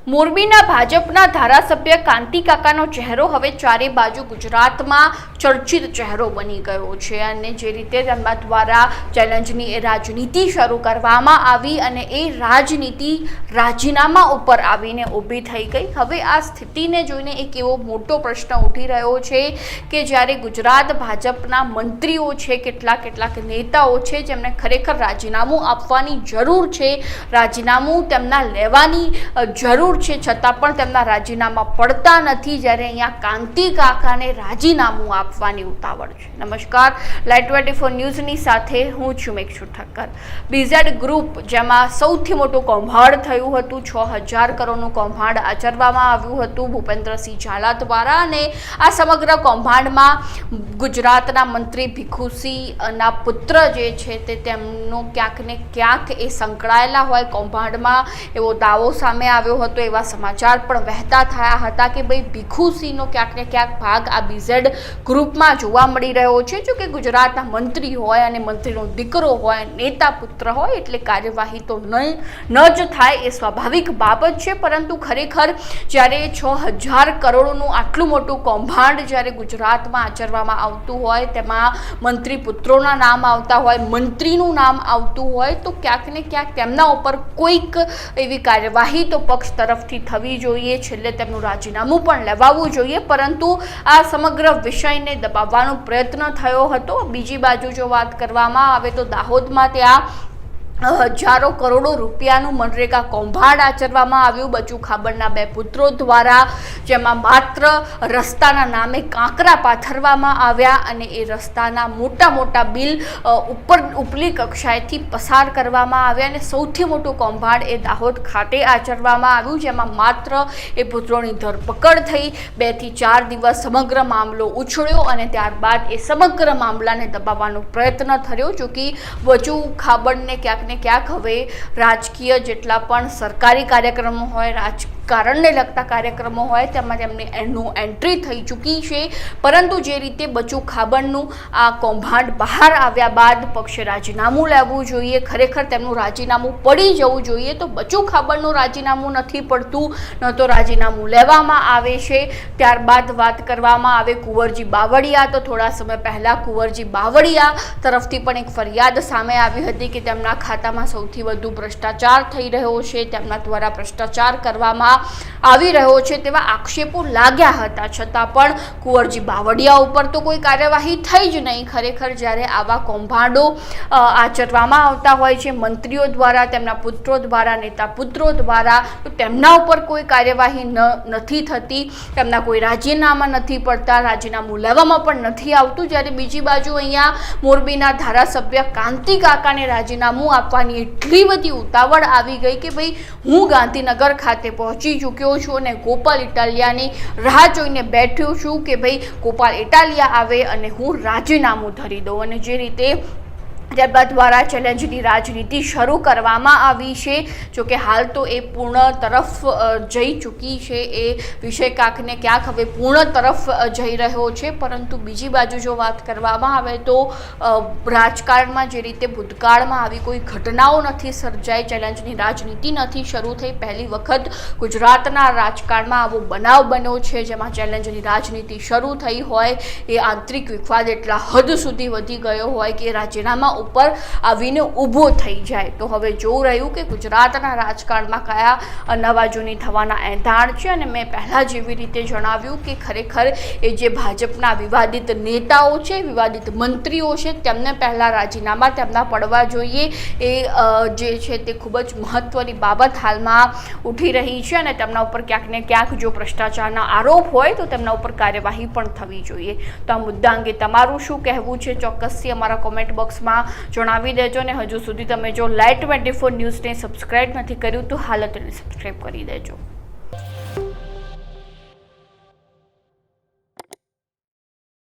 મોરબીના ભાજપના ધારાસભ્ય કાંતિ કાકાનો ચહેરો હવે ચારે બાજુ ગુજરાતમાં ચર્ચિત ચહેરો બની ગયો છે અને જે રીતે તેમના દ્વારા ચેલેન્જની રાજનીતિ શરૂ કરવામાં આવી અને એ રાજનીતિ રાજીનામા ઉપર આવીને ઊભી થઈ ગઈ। હવે આ સ્થિતિને જોઈને એક એવો મોટો પ્રશ્ન ઉઠી રહ્યો છે કે જ્યારે ગુજરાત ભાજપના મંત્રીઓ છે, કેટલાક નેતાઓ છે જેમને ખરેખર રાજીનામું આપવાની જરૂર છે, રાજીનામું તેમના લેવાની જરૂર છે, છતાં પણ તેમના રાજીનામા પડતા નથી। જ્યારે અહીંયા કાંતિ કાકાને રાજીનામું આપવાની ઉતાવળ છે। નમસ્કાર, લાઈવ 24 ન્યૂઝની સાથે હું છું મેઘશુ ઠક્કર। બીઝેડ ગ્રુપ જેમાં સૌથી મોટું કૌભાંડ થયું હતું, 6000 કરોડનું કૌભાંડ આચરવામાં આવ્યું હતું ભૂપેન્દ્રસિંહ ઝાલા દ્વારા અને આ સમગ્ર કૌભાંડમાં ગુજરાતના મંત્રી ભીખુસિંહના પુત્ર જે છે તે તેમનો ક્યાંક ને ક્યાંક એ સંકળાયેલા હોય કૌભાંડમાં એવો દાવો સામે આવ્યો હતો। એવા સમાચાર પણ વહેતા થયા હતા કે ભાઈ ભીખુસિંહનો ક્યાંક ને ક્યાંક ભાગ આ બીઝેડ ગ્રુપમાં જોવા મળી રહ્યો છે। જો કે ગુજરાતના મંત્રી હોય અને મંત્રીનો દીકરો હોય, નેતા પુત્ર હોય એટલે કાર્યવાહી તો ન જ થાય એ સ્વાભાવિક બાબત છે, પરંતુ ખરેખર જ્યારે 6000 કરોડનું આટલું મોટું કૌભાંડ જ્યારે ગુજરાતમાં આચરવામાં આવતું હોય, તેમાં મંત્રી પુત્રોના નામ આવતા હોય, મંત્રીનું નામ આવતું હોય, તો ક્યાંક ને ક્યાંક તેમના ઉપર કોઈક એવી કાર્યવાહી તો પક્ષ તરફથી થવી જોઈએ, છેલ્લે તેમનું રાજીનામું પણ લેવાવું જોઈએ, પરંતુ આ સમગ્ર વિષયને દબાવવાનો પ્રયત્ન થયો હતો। બીજી બાજુ જો વાત કરવામાં આવે તો દાહોદમાં ત્યાં હજારો કરોડો રૂપિયાનું મનરેગા કૌભાંડ આચરવામાં આવ્યું બચુ ખાબડના 2 પુત્રો દ્વારા, જેમાં માત્ર રસ્તાના નામે કાંકરા પાથરવામાં આવ્યા અને એ રસ્તાના મોટા બિલ ઉપલી કક્ષાએથી પસાર કરવામાં આવ્યા અને સૌથી મોટું કૌભાંડ એ દાહોદ ખાતે આચરવામાં આવ્યું, જેમાં માત્ર એ પુત્રોની ધરપકડ થઈ, 2 થી 4 દિવસ સમગ્ર મામલો ઉછળ્યો અને ત્યારબાદ એ સમગ્ર મામલાને દબાવવાનો પ્રયત્ન થયો। જો કે બચુ ખાબડને ક્યાંક ને ક્યાંક હવે રાજકીય જેટલા પણ સરકારી કાર્યક્રમો હોય, રાજકારણને લગતા કાર્યક્રમો હોય, તેમાં તેમની એન્ટ્રી થઈ ચૂકી છે, પરંતુ જે રીતે બચુ ખાબડનું આ કૌભાંડ બહાર આવ્યા બાદ પક્ષે રાજીનામું લેવું જોઈએ, ખરેખર તેમનું રાજીનામું પડી જવું જોઈએ, તો બચુ ખાબડનું રાજીનામું નથી પડતું, ન તો રાજીનામું લેવામાં આવે છે। ત્યારબાદ વાત કરવામાં આવે કુંવરજી બાવળિયા, તો થોડા સમય પહેલાં કુંવરજી બાવળિયા તરફથી પણ એક ફરિયાદ સામે આવી હતી કે તેમના ખાતામાં સૌથી વધુ ભ્રષ્ટાચાર થઈ રહ્યો છે, તેમના દ્વારા ભ્રષ્ટાચાર કરવામાં આવી રહ્યો છે તેવા આક્ષેપો લાગ્યા હતા, છતાં પણ કુંવરજી બાવળિયા ઉપર તો કોઈ કાર્યવાહી થઈ જ નહીં। ખરેખર જ્યારે આવા કૌભાંડો આચરવામાં આવતા હોય છે મંત્રીઓ દ્વારા, તેમના પુત્રો દ્વારા, નેતા પુત્રો દ્વારા, તો તેમના ઉપર કોઈ કાર્યવાહી નથી થતી, તેમના કોઈ રાજીનામા નથી પડતા, રાજીનામું લેવામાં પણ નથી આવતું। જ્યારે બીજી બાજુ અહીંયા મોરબીના ધારાસભ્ય કાંતિ કાકાને રાજીનામું આપવાની એટલી બધી ઉતાવળ આવી ગઈ કે ભાઈ હું ગાંધીનગર ખાતે પહોંચી ચૂક્યો છું અને ગોપાલ ઇટાલિયાની રાહ જોઈને બેઠ્યો છું કે ભાઈ ગોપાલ ઇટાલિયા આવે અને હું રાજીનામું ધરી દઉં। અને જે રીતે ત્યારબાદ દ્વારા ચેલેન્જની રાજનીતિ શરૂ કરવામાં આવી છે, જોકે હાલ તો એ પૂર્ણ તરફ જઈ ચૂકી છે, એ વિષય ક્યાંક ને ક્યાંક હવે પૂર્ણ તરફ જઈ રહ્યો છે, પરંતુ બીજી બાજુ જો વાત કરવામાં આવે તો રાજકારણમાં જે રીતે ભૂતકાળમાં આવી કોઈ ઘટનાઓ નથી સર્જાઈ, ચેલેન્જની રાજનીતિ નથી શરૂ થઈ, પહેલી વખત ગુજરાતના રાજકારણમાં આવો બનાવ બન્યો છે જેમાં ચેલેન્જની રાજનીતિ શરૂ થઈ હોય, એ આંતરિક વિવાદ એટલા હદ સુધી વધી ગયો હોય કે રાજીનામા ઉપર આવીને ઊભો થઈ જાય। તો હવે જોવું રહ્યું કે ગુજરાતના રાજકારણમાં કયા નવા જૂની થવાના એંધાણ છે અને મેં પહેલાં જેવી રીતે જણાવ્યું કે ખરેખર એ જે ભાજપના વિવાદિત નેતાઓ છે, વિવાદિત મંત્રીઓ છે, તેમને પહેલાં રાજીનામા તેમના પડવા જોઈએ, એ જે છે તે ખૂબ જ મહત્ત્વની બાબત હાલમાં ઉઠી રહી છે અને તેમના ઉપર ક્યાંક ને ક્યાંક જો ભ્રષ્ટાચારના આરોપ હોય તો તેમના ઉપર કાર્યવાહી પણ થવી જોઈએ। તો આ મુદ્દા અંગે તમારું શું કહેવું છે ચોક્કસથી અમારા કોમેન્ટ બોક્સમાં જણાવી દેજો અને હજુ સુધી તમે જો લાઈવ 24 ન્યૂઝને સબસ્ક્રાઇબ નથી કર્યું તો હાલ તેને સબસ્ક્રાઇબ કરી દેજો।